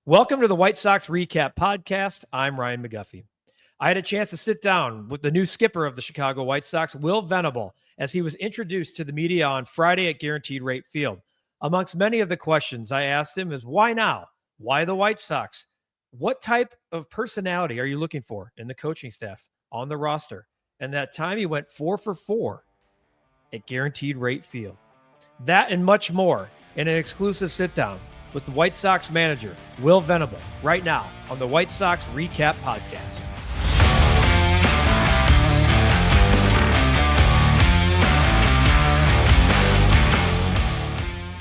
Welcome to the White Sox REKAP Podcast. I'm Ryan McGuffey. I had a chance to sit down with the new skipper of the Chicago White Sox, Will Venable, as he was introduced to the media on Friday at Guaranteed Rate Field. Amongst many of the questions I asked him is, why now? Why the White Sox? What type of personality are you looking for in the coaching staff, on the roster? And that time he went 4 for 4 at Guaranteed Rate Field. That and much more in an exclusive sit-down with the White Sox manager, Will Venable, right now on the White Sox REKAP Podcast.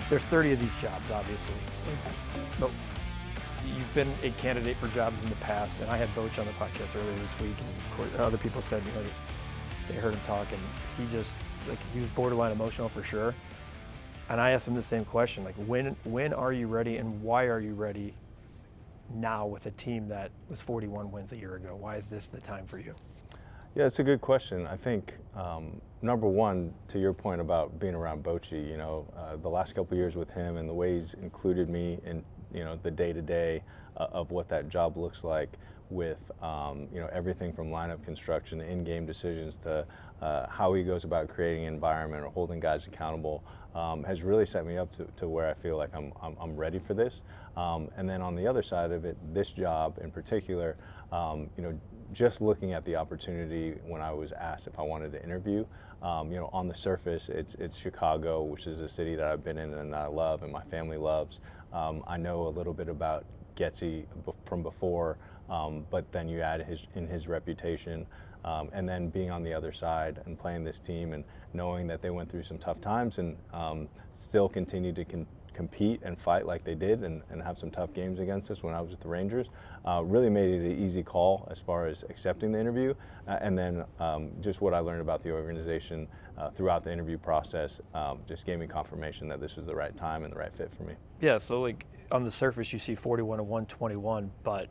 There's 30 of these jobs, obviously. But you've been a candidate for jobs in the past, and I had Boach on the podcast earlier this week, and of course other people said, they heard him talk, and he was borderline emotional for sure. And I asked him the same question, when are you ready and why are you ready now with a team that was 41 wins a year ago? Why is this the time for you? Yeah, it's a good question. I think, number one, to your point about being around Bochy, the last couple of years with him and the way he's included me in, the day-to-day of what that job looks like with, everything from lineup construction, in-game decisions to how he goes about creating an environment or holding guys accountable, has really set me up to where I feel like I'm ready for this. And then on the other side of it, this job in particular, just looking at the opportunity when I was asked if I wanted to interview, on the surface, it's Chicago, which is a city that I've been in and I love and my family loves. I know a little bit about Getsy from before, but then you add his reputation, and then being on the other side and playing this team and knowing that they went through some tough times and still continue to compete and fight like they did and have some tough games against us when I was with the Rangers, really made it an easy call as far as accepting the interview. And then just what I learned about the organization throughout the interview process just gave me confirmation that this was the right time and the right fit for me. Yeah, so on the surface you see 41 and 121, but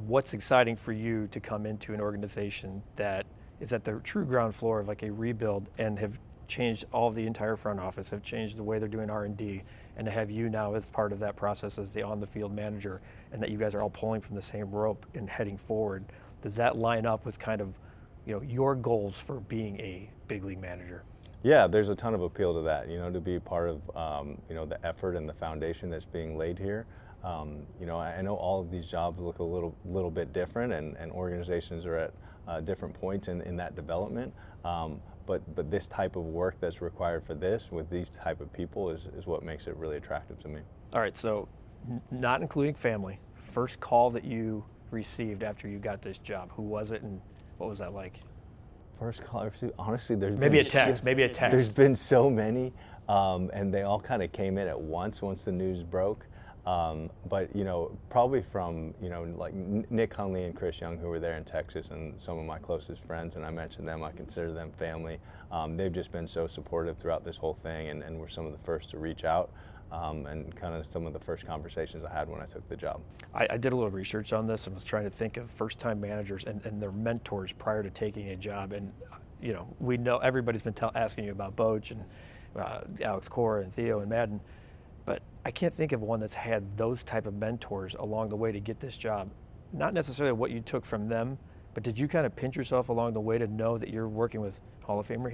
what's exciting for you to come into an organization that is at the true ground floor of a rebuild and have changed all of the entire front office, have changed the way they're doing R&D, and to have you now as part of that process as the on-the-field manager, and that you guys are all pulling from the same rope and heading forward? Does that line up with kind of, your goals for being a big league manager? Yeah, there's a ton of appeal to that, to be part of, the effort and the foundation that's being laid here. I know all of these jobs look a little bit different, and organizations are at different points in that development. But this type of work that's required for this with these type of people is what makes it really attractive to me. All right, so not including family, first call that you received after you got this job, who was it and what was that like? First call I received, honestly, maybe a text. There's been so many, and they all kind of came in at once the news broke. But probably from like Nick Hundley and Chris Young, who were there in Texas, and some of my closest friends, and I mentioned them, I consider them family. They've just been so supportive throughout this whole thing, and were some of the first to reach out, and kind of some of the first conversations I had when I took the job. I did a little research on this and was trying to think of first-time managers and their mentors prior to taking a job, and we know everybody's been asking you about Boach and Alex Cora and Theo and Madden. But I can't think of one that's had those type of mentors along the way to get this job. Not necessarily what you took from them, but did you kind of pinch yourself along the way to know that you're working with Hall of Famer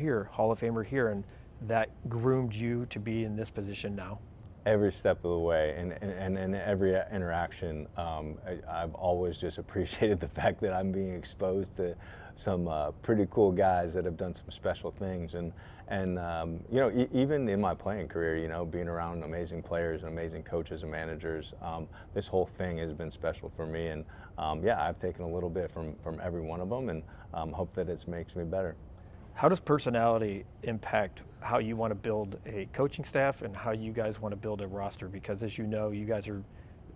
here, and that groomed you to be in this position now? Every step of the way, and every interaction, I've always just appreciated the fact that I'm being exposed to some pretty cool guys that have done some special things, and even in my playing career, being around amazing players and amazing coaches and managers, this whole thing has been special for me, and I've taken a little bit from every one of them, and hope that it makes me better. How does personality impact how you want to build a coaching staff and how you guys want to build a roster? Because as you know, you guys are,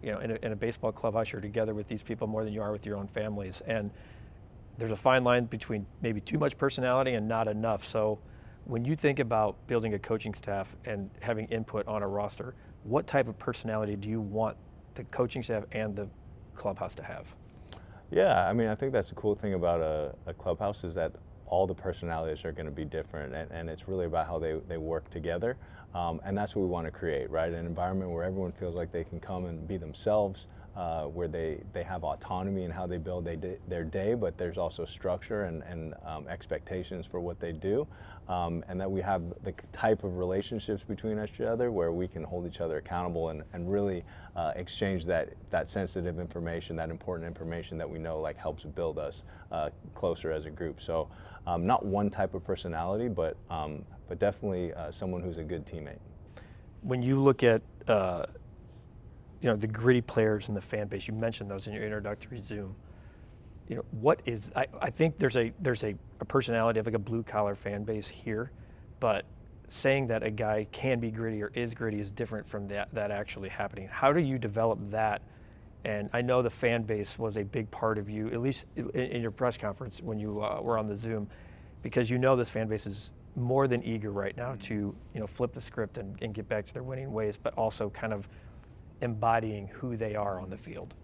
in a baseball clubhouse, you're together with these people more than you are with your own families. And there's a fine line between maybe too much personality and not enough. So when you think about building a coaching staff and having input on a roster, what type of personality do you want the coaching staff and the clubhouse to have? Yeah, I think that's the cool thing about a clubhouse is that all the personalities are going to be different, and it's really about how they work together, and that's what we want to create, right? An environment where everyone feels like they can come and be themselves, where they have autonomy in how they build their day, but there's also structure and expectations for what they do, and that we have the type of relationships between each other where we can hold each other accountable and really exchange that sensitive information, that important information that we know like helps build us closer as a group. So not one type of personality, but definitely someone who's a good teammate. When you look at the gritty players in the fan base, you mentioned those in your introductory Zoom. What is, I think there's a personality of like a blue collar fan base here, but saying that a guy can be gritty or is gritty is different from that actually happening. How do you develop that? And I know the fan base was a big part of you, at least in your press conference when you were on the Zoom, because this fan base is more than eager right now to flip the script and get back to their winning ways, but also kind of embodying who they are on the field.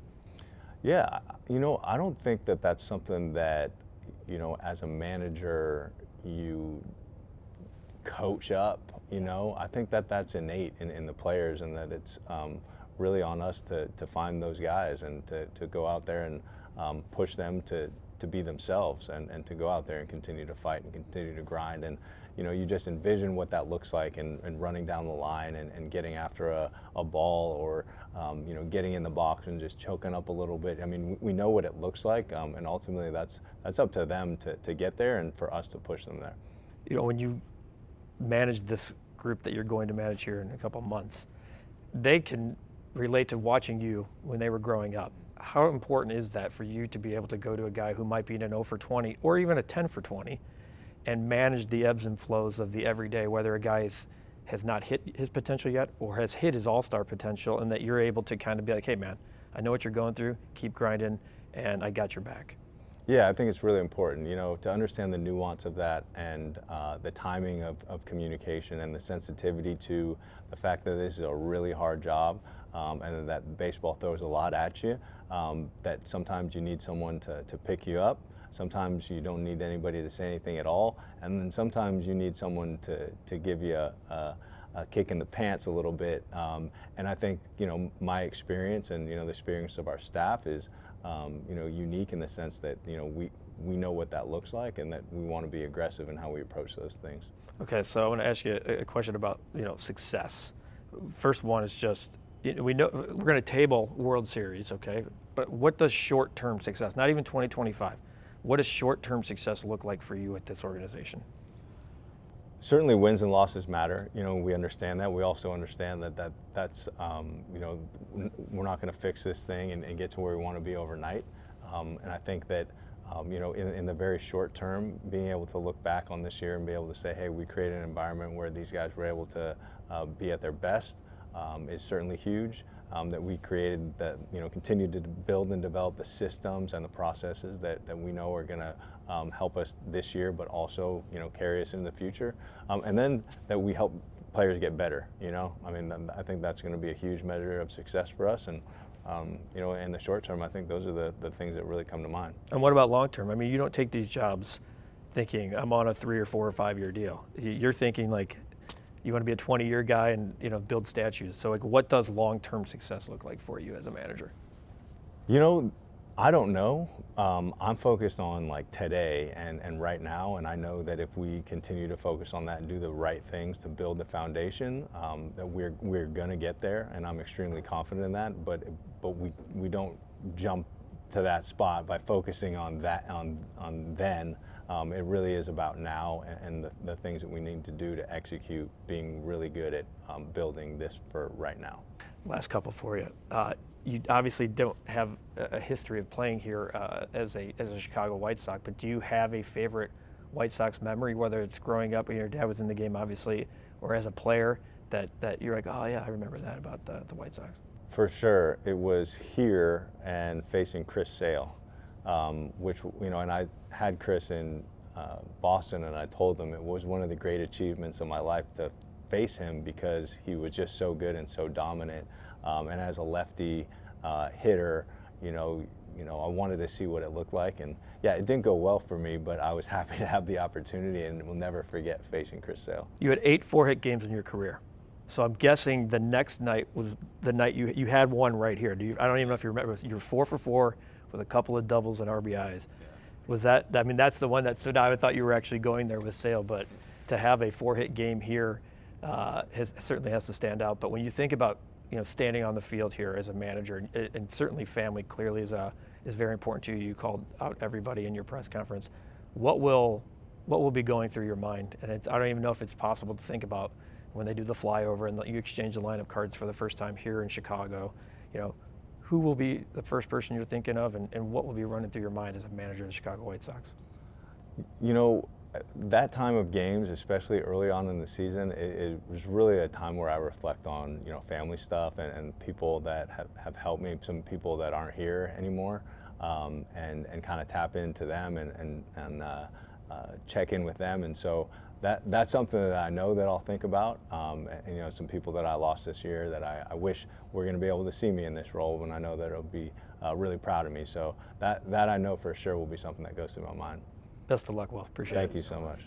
Yeah, I don't think that that's something that, as a manager, you coach up, I think that that's innate in the players, and that it's really on us to find those guys and to go out there and push them to be themselves and to go out there and continue to fight and continue to grind. And you just envision what that looks like and running down the line and getting after a ball or getting in the box and just choking up a little bit. I mean, we know what it looks like, and ultimately that's up to them to get there and for us to push them there. When you manage this group that you're going to manage here in a couple of months, they can relate to watching you when they were growing up. How important is that for you to be able to go to a guy who might be in an 0 for 20 or even a 10 for 20 and manage the ebbs and flows of the everyday, whether a guy has not hit his potential yet or has hit his all-star potential, and that you're able to kind of be like, hey man, I know what you're going through, keep grinding, and I got your back? Yeah, I think it's really important, to understand the nuance of that and the timing of communication and the sensitivity to the fact that this is a really hard job, and that baseball throws a lot at you, that sometimes you need someone to pick you up. Sometimes you don't need anybody to say anything at all, and then sometimes you need someone to give you a kick in the pants a little bit. And I think my experience and the experience of our staff is unique in the sense that we know what that looks like and that we want to be aggressive in how we approach those things. Okay, so I want to ask you a question about success. First one is just we know we're going to table World Series, okay, but what does short-term success, not even 2025, what does short-term success look like for you at this organization? Certainly wins and losses matter. We understand that. We also understand that's we're not going to fix this thing and get to where we want to be overnight. And I think that in the very short term, being able to look back on this year and be able to say, hey, we created an environment where these guys were able to be at their best is certainly huge. That we created, that continue to build and develop the systems and the processes that we know are going to help us this year, but also carry us into the future, and then that we help players get better. I think that's going to be a huge measure of success for us, and in the short term, I think those are the things that really come to mind. And what about long term? I mean, you don't take these jobs thinking I'm on a 3 or 4 or 5 year deal. You're thinking like, you want to be a 20-year guy and build statues. So what does long-term success look like for you as a manager? I don't know. I'm focused on today and right now, and I know that if we continue to focus on that and do the right things to build the foundation, that we're going to get there, and I'm extremely confident in that. But we don't jump to that spot by focusing on that on then. It really is about now and the things that we need to do to execute, being really good at building this for right now. Last couple for you. You obviously don't have a history of playing here as a Chicago White Sox, but do you have a favorite White Sox memory, whether it's growing up when your dad was in the game, obviously, or as a player that you're like, oh yeah, I remember that about the White Sox? For sure, it was here and facing Chris Sale. Which, and I had Chris in Boston, and I told him it was one of the great achievements of my life to face him because he was just so good and so dominant. And as a lefty hitter, I wanted to see what it looked like. And yeah, it didn't go well for me, but I was happy to have the opportunity, and will never forget facing Chris Sale. You had 8 4-hit games in your career. So I'm guessing the next night was the night you had one right here. I don't even know if you remember. You were 4 for 4 with a couple of doubles and RBIs. Was that? I mean, that's the one that stood out. I thought you were actually going there with Sale, but to have a 4-hit game here certainly has to stand out. But when you think about standing on the field here as a manager, and certainly family clearly is very important to you. You called out everybody in your press conference. What will be going through your mind? And I don't even know if it's possible to think about when they do the flyover and you exchange the lineup cards for the first time here in Chicago. Who will be the first person you're thinking of, and what will be running through your mind as a manager of the Chicago White Sox? That time of games, especially early on in the season, it was really a time where I reflect on, family stuff and people that have helped me, some people that aren't here anymore, and kind of tap into them and check in with them. And so that's something that I know that I'll think about. And, some people that I lost this year that I wish were going to be able to see me in this role, when I know that it'll be really proud of me. So that I know for sure will be something that goes through my mind. Best of luck, Will. Appreciate it. Thank you so much.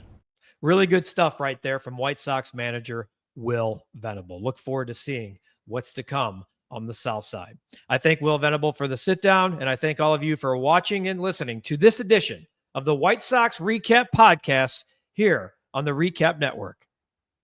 Really good stuff right there from White Sox manager Will Venable. Look forward to seeing what's to come on the South Side. I thank Will Venable for the sit down, and I thank all of you for watching and listening to this edition of the White Sox Recap Podcast here on the Recap Network.